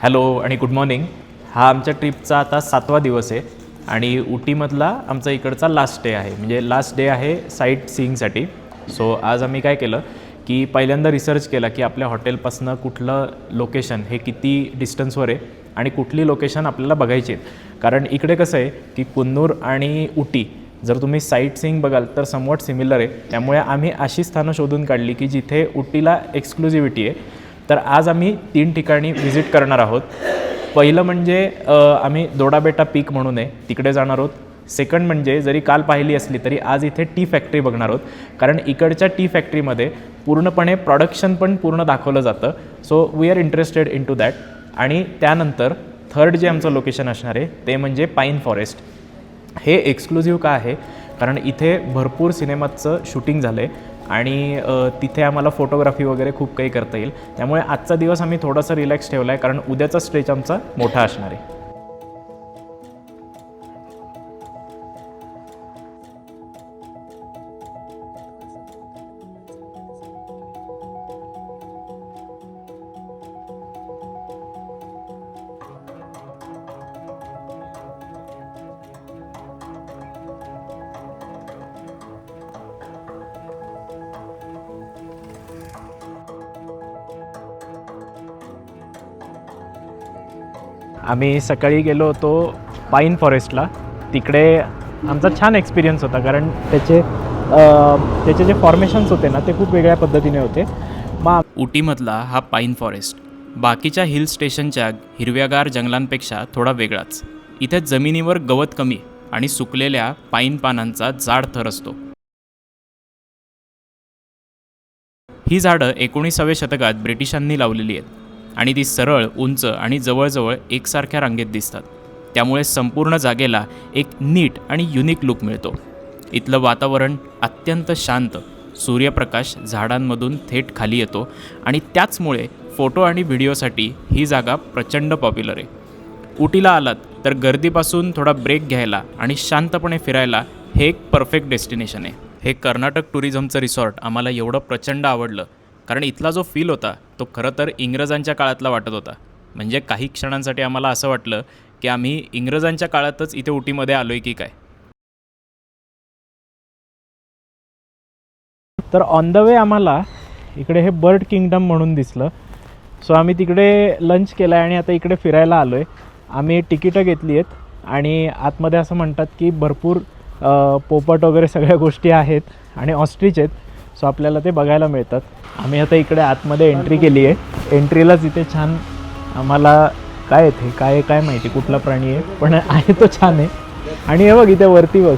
Hello आणि good morning. हा आमच्या ट्रिपचा आता 7वा दिवस आहे आणि उटीमधला आमचा इकडचा लास्ट डे आहे. म्हणजे लास्ट डे आहे साईट सीईंगसाठी. सो आज आम्ही काय केलं की पहिल्यांदा रिसर्च केला की आपल्या हॉटेलपासनं कुठलं लोकेशन हे किती डिस्टन्सवर आहे आणि कुठली लोकेशन आपल्याला बघायची आहेत. कारण इकडे कसं आहे की कुन्नूर आणि उटी जर तुम्ही साईट सीईंग बघाल तर समवॉट सिमिलर आहे. त्यामुळे आम्ही अशी स्थानं शोधून काढली की जिथे उटीला एक्सक्लुझिव्हिटी आहे. तर आज आम्ही 3 ठिकाणी व्हिजिट करणार आहोत. पहिलं म्हणजे आम्ही दोडाबेटा पीक म्हणून आहे तिकडे जाणार आहोत. सेकंड म्हणजे जरी काल पाहिली असली तरी आज इथे टी फॅक्टरी बघणार आहोत. कारण इकडच्या टी फॅक्टरीमध्ये पूर्णपणे प्रोडक्शन पण पूर्ण दाखवलं जातं. So we are interested in to that. आणि त्यानंतर थर्ड जे आमचं लोकेशन असणार आहे ते म्हणजे पाईन फॉरेस्ट. हे एक्सक्लुझिव्ह का आहे कारण इथे भरपूर सिनेमाचं शूटिंग झालं आहे आणि तिथे आम्हाला फोटोग्राफी वगैरे खूप काही करता येईल. त्यामुळे आजचा दिवस आम्ही थोडासा रिलॅक्स ठेवला आहे कारण उद्याचा स्ट्रेच आमचा मोठा असणार आहे. आम्ही सकाळी गेलो होतो पाईन फॉरेस्टला. तिकडे आमचा छान एक्सपिरियन्स होता कारण त्याचे जे फॉर्मेशन्स होते ना ते खूप वेगळ्या पद्धतीने होते. उटीमधला हा पाईन फॉरेस्ट बाकीच्या हिल स्टेशनच्या हिरव्यागार जंगलांपेक्षा थोडा वेगळाच. इथे जमिनीवर गवत कमी आणि सुकलेल्या पाईन पानांचा जाड थर असतो. ही झाडं 19व्या शतकात ब्रिटिशांनी लावलेली आहेत आणि ती सरळ, उंच आणि जवळजवळ एकसारख्या रांगेत दिसतात. त्यामुळे संपूर्ण जागेला एक नीट आणि युनिक लुक मिळतो. इथलं वातावरण अत्यंत शांत, सूर्यप्रकाश झाडांमधून थेट खाली येतो आणि त्याचमुळे फोटो आणि व्हिडिओसाठी ही जागा प्रचंड पॉप्युलर आहे. उटीला आलात तर गर्दीपासून थोडा ब्रेक घ्यायला आणि शांतपणे फिरायला हे एक परफेक्ट डेस्टिनेशन आहे. हे कर्नाटक टुरिझमचं रिसॉर्ट आम्हाला एवढं प्रचंड आवडलं कारण इथला जो फील होता तो खरं तर इंग्रजांच्या काळातला वाटत होता. म्हणजे काही क्षणांसाठी आम्हाला असं वाटलं की आम्ही इंग्रजांच्या काळातच इथे उटीमध्ये आलोय की काय. तर ऑन द वे आम्हाला इकडे हे बर्ड किंगडम म्हणून दिसलं. सो आम्ही तिकडे लंच केला आहे आणि आता इकडे फिरायला आलो आहे. आम्ही तिकीटं घेतली आहेत आणि आतमध्ये असं म्हणतात की भरपूर पोपट वगैरे सगळ्या गोष्टी आहेत आणि ऑस्ट्रिच आहेत. सो आपल्याला ते बघायला मिळतात. आम्ही आता इकडे आतमध्ये एंट्री केली आहे. एंट्रीलाच इथे छान आम्हाला काय येते काय माहिती कुठला प्राणी आहे पण आहे तो छान आहे. आणि हे बघ इथे वरती बघ.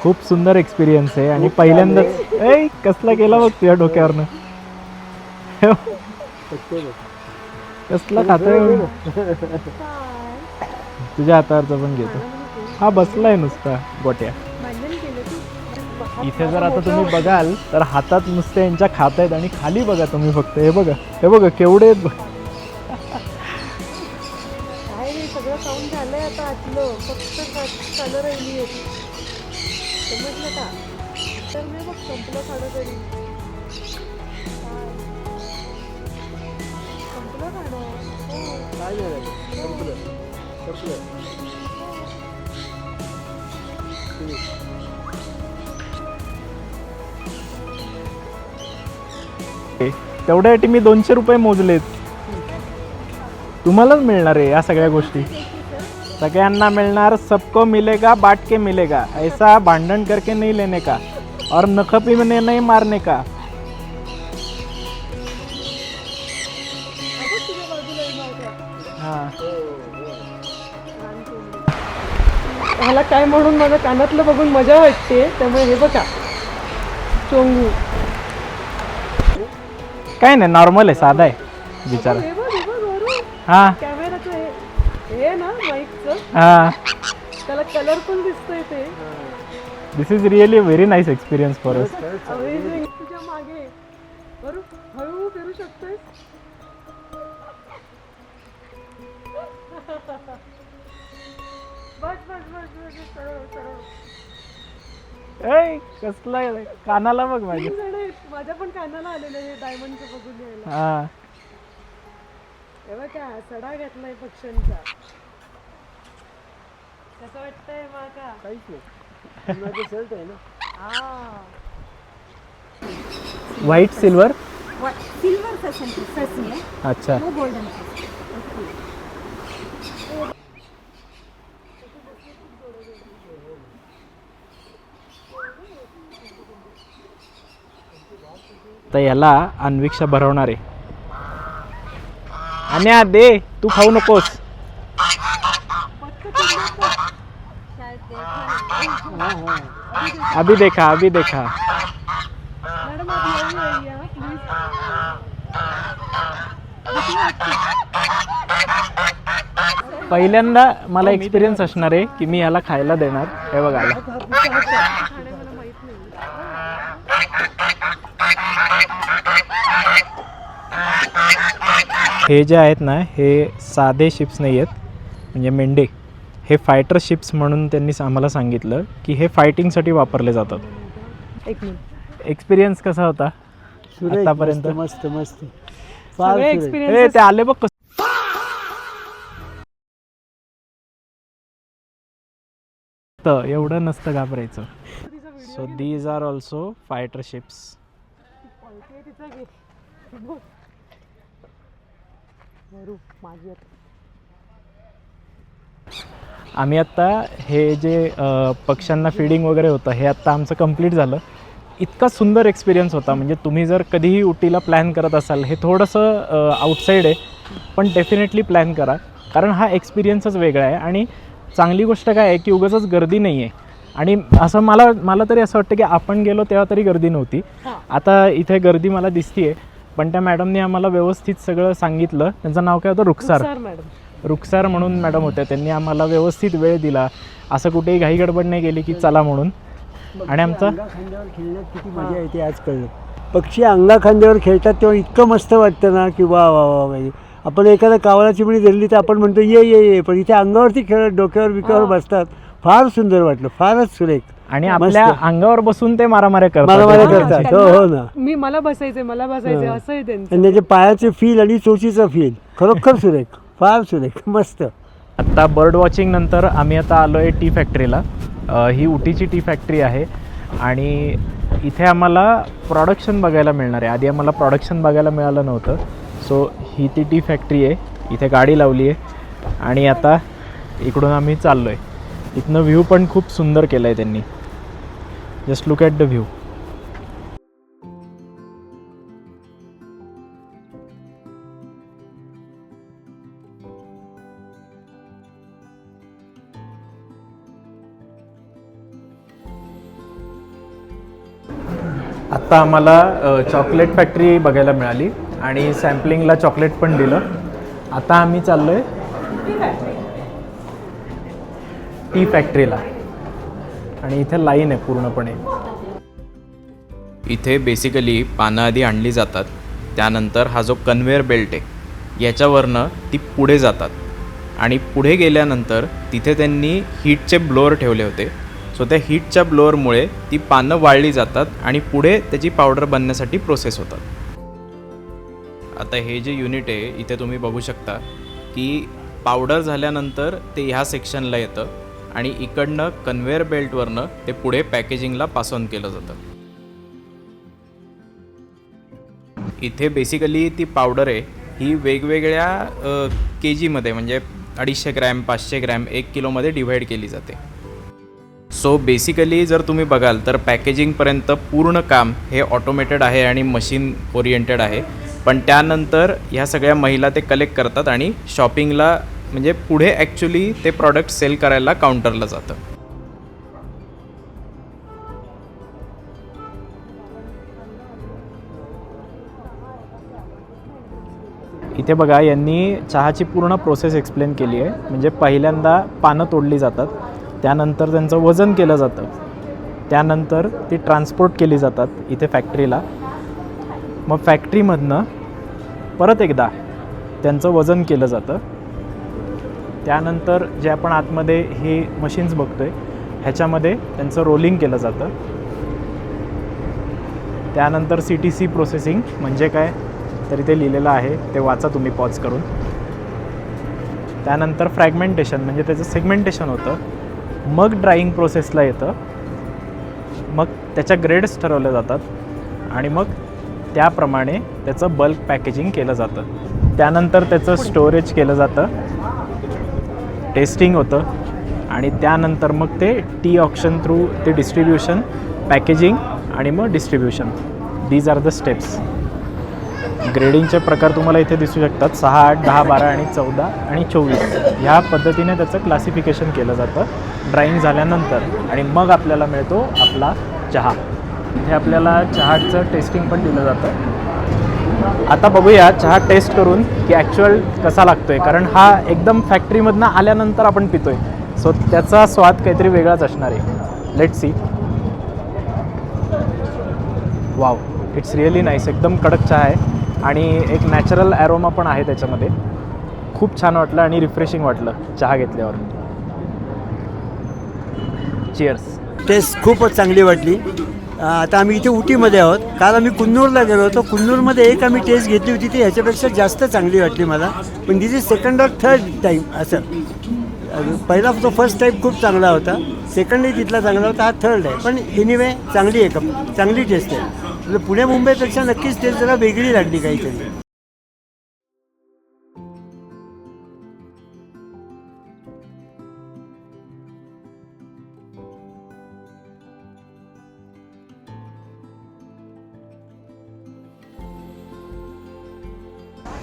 खूप सुंदर एक्सपिरियन्स आहे आणि पहिल्यांदाच कसला केला बघ तुझ्या डोक्यावरनं. कसला खातोय तुझ्या हातावरचा पण घेतो. हा बसलाय नुसता गोट्या. इथे जर आता तुम्ही बघाल तर हातात नुसते यांच्या खात आहेत आणि खाली बघा तुम्ही फक्त हे बघा केवढे आहेत. सगळं खाऊन झालंय आता आतलं फक्त खाणं राहिली आहे. समजलं का? तर मी बघ संपलं खाणं तरी संपलं खाणं. काय झालं? संपलं. तेवढ्यासाठी मी 200 रुपये मोजलेत. तुम्हालाच मिळणार आहे या सगळ्या गोष्टी. सगळ्यांना मिलनार, सबको मिलेगा, बांट के मिलेगा, ऐसा भांडण करके नहीं लेने का और नख भी नहीं मारने का. हाँ. ह्याला काय म्हणून माझ्या कानातलं बघून मजा वाटते, त्यामुळे हे बघा चोंगू. काय नाही, नॉर्मल आहे, साधा आहे बिचारा. हे बघ वरून हा कॅमेराचं हे ना माईकचं, हा. त्याला कलर पण दिसतोय ते. This is really very nice experience for us. Amazing. तुझ्या मागे बरं हळू फिरू शकतोय. बस बस बस बस सरळ सरळ. ऐ कसला कानाला बघ माझ्या. 3 जण आहेत, माझ्या पण कानाला आलेलं हे डायमंडचं बघून यायला. हा. हे बघा सडा घेतलाय पक्ष्यांचा. कसं वाटतंय माका? काहीच नाही. White silver. सिल्वर फॅसी है, अच्छा. वो गोल्डन है. तर याला अन्वीक्षा भरवणार आहे. आणि दे, तू खाऊ नकोस. अभी देखा, अभी देखा. मॅडम आप येऊन या प्लीज. पहिल्यांदा मला एक्सपिरियन्स असणार आहे की मी याला खायला देणार. हे बघायला खाणे मला माहित नाही. हे जे आहेत ना, हे साधे शिप्स नाही आहेत, म्हणजे मेंढे. हे फायटर शिप्स म्हणून त्यांनी आम्हाला सांगितलं की हे फायटिंगसाठी वापरले जातात. एक मिनिट. एक्सपिरियन्स कसा होता आतापर्यंत? मस्त मस्त. सगळे हे एक्सपिरियन्स ते आले बघ कसं. तर एवढं नसतं घाबरायचं. So these are also fighter ships. आम्ही आत्ता हे जे पक्ष्यांना फीडिंग वगैरे होतं हे आत्ता आमचं कंप्लीट झालं. इतका सुंदर एक्सपिरियन्स होता. म्हणजे तुम्ही जर कधीही उटीला प्लॅन करत असाल, हे थोडंसं आउटसाईड आहे पण डेफिनेटली प्लॅन करा, कारण हा एक्सपिरियन्सच वेगळा आहे. आणि चांगली गोष्ट काय आहे की उगाचच गर्दी नाही आहे. आणि असं मला तरी असं वाटतं की आपण गेलो तेव्हा तरी गर्दी नव्हती. आता इथे गर्दी मला दिसतीये, पण त्या मॅडमने आम्हाला व्यवस्थित सगळं सांगितलं. त्यांचं नाव काय होतं? रुखसार. रुखसार म्हणून मॅडम होत्या. त्यांनी आम्हाला व्यवस्थित वेळ दिला. असं कुठेही घाई गडबड नाही केली की चला म्हणून. आणि आमचा खांद्यावर खेळण्यात किती मजा येते आज कळलं. पक्षी अंगा खांद्यावर खेळतात तेव्हा इतकं मस्त वाटतं ना की वा वा वा. आपण एखादा कावळा चिमणी धरली तर आपण म्हणतो ये ये ये, पण इथे अंगावरती खेळत डोक्यावर बिक्यावर बसतात. फार सुंदर वाटलं, फारच सुरेख. आणि आपल्या अंगावर बसून ते मारामाऱ्या मारामाऱ्या करतात. करतात. हो हो ना. मला बसायचंय असं आहे त्यांचं. आणि त्याचे पायाचे फील आणि चोचीचं फील खरोखर सुरेख, फार सुरेख, मस्त. आत्ता बर्ड वॉचिंग नंतर आम्ही आता आलो आहे टी फॅक्टरीला. ही उटीची टी फॅक्टरी आहे आणि इथे आम्हाला प्रोडक्शन बघायला मिळणार आहे. आधी आम्हाला प्रोडक्शन बघायला मिळालं नव्हतं. सो ही ती टी फॅक्टरी आहे. इथे गाडी लावली आहे आणि आता इकडून आम्ही चाललो आहे. इथनं व्ह्यू पण खूप सुंदर केलं आहे त्यांनी. Just look at the view. आत्ता आम्हाला चॉकलेट फॅक्टरी बघायला मिळाली आणि सॅम्पलिंगला चॉकलेट पण दिलं. आता आम्ही चाललो आहे टी फॅक्टरीला आणि इथे लाईन आहे पूर्णपणे. इथे बेसिकली पानं आधी आणली जातात, त्यानंतर हा जो कन्व्हेअर बेल्ट आहे याच्यावरनं ती पुढे जातात आणि पुढे गेल्यानंतर तिथे त्यांनी हीटचे ब्लोअर ठेवले होते. सो त्या हीटच्या ब्लोअरमुळे ती पानं वाळली जातात आणि पुढे त्याची पावडर बनण्यासाठी प्रोसेस होतात. आता हे जे युनिट आहे इथे तुम्ही बघू शकता की पावडर झाल्यानंतर ते ह्या सेक्शनला येतं आणि इकडनं कन्व्हेअर बेल्टवरनं ते पुढे पॅकेजिंगला पास ऑन केलं जातं. इथे बेसिकली ती पावडर आहे ही वेगवेगळ्या के जीमध्ये म्हणजे 250 ग्रॅम 500 ग्रॅम 1 किलोमध्ये डिव्हाइड केली जाते. सो बेसिकली जर तुम्ही बघाल तर पॅकेजिंगपर्यंत पूर्ण काम हे ऑटोमेटेड आहे आणि मशीन ओरिएंटेड आहे. पण त्यानंतर ह्या सगळ्या महिला ते कलेक्ट करतात आणि शॉपिंगला म्हणजे पुढे ॲक्च्युली ते प्रॉडक्ट सेल करायला काउंटरला जातं. इथे बघा यांनी चहाची पूर्ण प्रोसेस एक्सप्लेन केली आहे. म्हणजे पहिल्यांदा पानं तोडली जातात, त्यानंतर त्यांचं वजन केलं जातं, त्यानंतर ती ट्रान्सपोर्ट केली जातात इथे फॅक्टरीला. मग फॅक्टरीमधनं परत एकदा त्यांचं वजन केलं जातं. त्यानंतर जे आपण आतमध्ये हे मशीन्स बघतोय ह्याच्यामध्ये त्यांचं रोलिंग केलं जातं. त्यानंतर CTC प्रोसेसिंग म्हणजे काय तर इथे लिहिलेलं आहे, ते वाचा तुम्ही पॉज करून. त्यानंतर फ्रॅगमेंटेशन म्हणजे त्याचं सेगमेंटेशन होतं. मग ड्राईंग प्रोसेसला येतं, मग त्याच्या ग्रेड्स ठरवल्या जातात आणि मग त्याप्रमाणे त्याचं बल्क पॅकेजिंग केलं जातं. त्यानंतर त्याचं स्टोरेज केलं जातं, टेस्टिंग होतं आणि त्यानंतर मग ते टी ऑक्शन थ्रू ते डिस्ट्रीब्युशन, पॅकेजिंग आणि मग distribution. These are the steps. ग्रेडिंगचे प्रकार तुम्हाला इथे दिसू शकतात. 6, 8, 10, 12 आणि 14 आणि 24 ह्या पद्धतीने त्याचं क्लासिफिकेशन केलं जातं ड्राईंग झाल्यानंतर. आणि मग आपल्याला मिळतो आपला चहा. इथे आपल्याला चहाचं टेस्टिंग पण दिलं जातं. आता बघूया चहा टेस्ट करून की ॲक्च्युअल कसा लागतो आहे, कारण हा एकदम फॅक्टरीमधनं आल्यानंतर आपण पितो आहे. सो त्याचा स्वाद काहीतरी वेगळाच असणार आहे. Let's see. Wow, it's really nice. एकदम कडक चहा आहे आणि एक नॅचरल ॲरोमा पण आहे त्याच्यामध्ये. खूप छान वाटलं आणि रिफ्रेशिंग वाटलं चहा घेतल्यावर. चिअर्स. टेस्ट खूपच चांगली वाटली. आता आम्ही इथे उटीमध्ये आहोत. काल आम्ही कुन्नूरला गेलो होतो. कुन्नूरमध्ये एक आम्ही टेस्ट घेतली होती, ती ह्याच्यापेक्षा जास्त चांगली वाटली मला. पण दिस इज सेकंड और थर्ड टाईम असं. पहिला तो फर्स्ट टाईम खूप चांगला होता, सेकंडही तिथला चांगला होता, हा थर्ड आहे. पण एनिवे चांगली आहे, चांगली टेस्ट आहे. पुणे मुंबईपेक्षा नक्कीच टेस्ट जरा वेगळी लागली काहीतरी.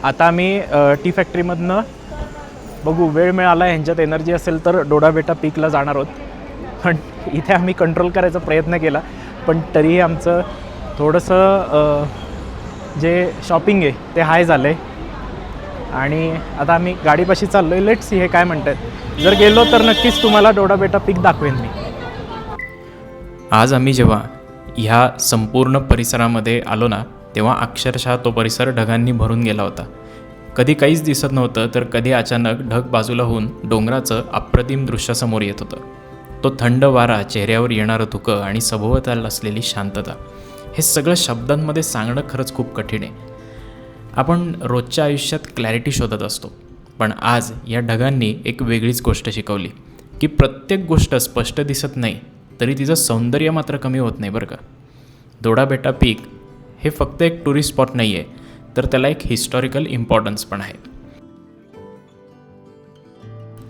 आता आम्ही टी फॅक्टरीमधनं बघू, वेळ मिळाला ह्यांच्यात एनर्जी असेल तर डोडा बेटा पीकला जाणार आहोत. पण इथे आम्ही कंट्रोल करायचा प्रयत्न केला, पण तरीही आमचं थोडंसं जे शॉपिंग आहे ते हाय झालं आहे. आणि आता आम्ही गाडीपाशी चाललो आहे. लेट्स सी हे काय म्हणतात. जर गेलो तर नक्कीच तुम्हाला डोडा बेटा पीक दाखवेन मी. आज आम्ही जेव्हा ह्या संपूर्ण परिसरामध्ये आलो ना, तेव्हा अक्षरशः तो परिसर ढगांनी भरून गेला होता. कधी काहीच दिसत नव्हतं, तर कधी अचानक ढग बाजूला होऊन डोंगराचं अप्रतिम दृश्य समोर येत होतं. तो थंड वारा, चेहऱ्यावर येणारं धुकं आणि सभोवताल असलेली शांतता, हे सगळं शब्दांमध्ये सांगणं खरंच खूप कठीण आहे. आपण रोजच्या आयुष्यात क्लॅरिटी शोधत असतो, पण आज या ढगांनी एक वेगळीच गोष्ट शिकवली की प्रत्येक गोष्ट स्पष्ट दिसत नाही तरी तिचं सौंदर्य मात्र कमी होत नाही बरं का. डोडा बेटा पीक हे फक्त एक टुरिस्ट स्पॉट नाही आहे, तर त्याला एक हिस्टॉरिकल इम्पॉर्टन्स पण आहे.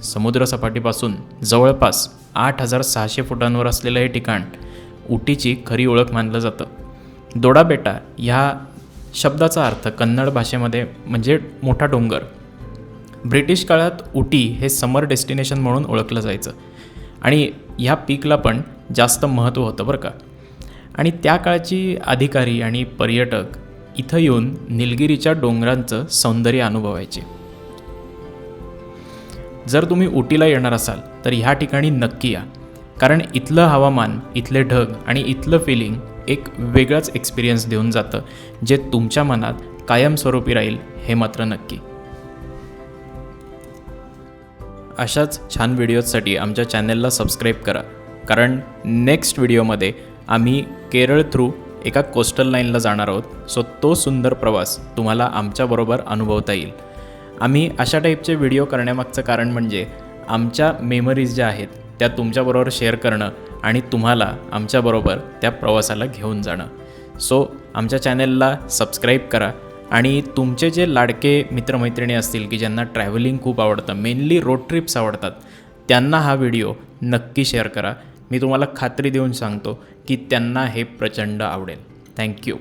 समुद्रसपाटीपासून जवळपास 8600 फुटांवर असलेलं हे ठिकाण उटीची खरी ओळख मानलं जातं. डोडा बेटा ह्या शब्दाचा अर्थ कन्नड भाषेमध्ये म्हणजे मोठा डोंगर. ब्रिटिश काळात उटी हे समर डेस्टिनेशन म्हणून ओळखलं जायचं आणि ह्या पीकला पण जास्त महत्त्व होतं बरं का. आणि त्या काळची अधिकारी आणि पर्यटक इथं येऊन निलगिरीच्या डोंगरांचं सौंदर्य अनुभवायचे. जर तुम्ही उटीला येणार असाल तर ह्या ठिकाणी नक्की या, कारण इथलं हवामान, इथले ढग आणि इथलं फिलिंग एक वेगळाच एक्सपिरियन्स देऊन जातं, जे तुमच्या मनात कायमस्वरूपी राहील हे मात्र नक्की. अशाच छान व्हिडिओजसाठी आमच्या चॅनलला सबस्क्राईब करा, कारण नेक्स्ट व्हिडिओमध्ये आम्ही केरळ थ्रू एका कोस्टल लाईनला जाणार आहोत. सो तो सुंदर प्रवास तुम्हाला आमच्याबरोबर अनुभवता येईल. आम्ही अशा टाईपचे व्हिडिओ करण्यामागचं कारण म्हणजे आमच्या मेमरीज ज्या आहेत त्या तुमच्याबरोबर शेअर करणं आणि तुम्हाला आमच्याबरोबर त्या प्रवासाला घेऊन जाणं. सो आमच्या चॅनलला सबस्क्राईब करा आणि तुमचे जे लाडके मित्रमैत्रिणी असतील की ज्यांना ट्रॅव्हलिंग खूप आवडतं, मेनली रोड ट्रिप्स आवडतात, त्यांना हा व्हिडिओ नक्की शेअर करा. मी तुम्हाला खात्री देऊन सांगतो की त्यांना हे प्रचंड आवडेल. थँक्यू.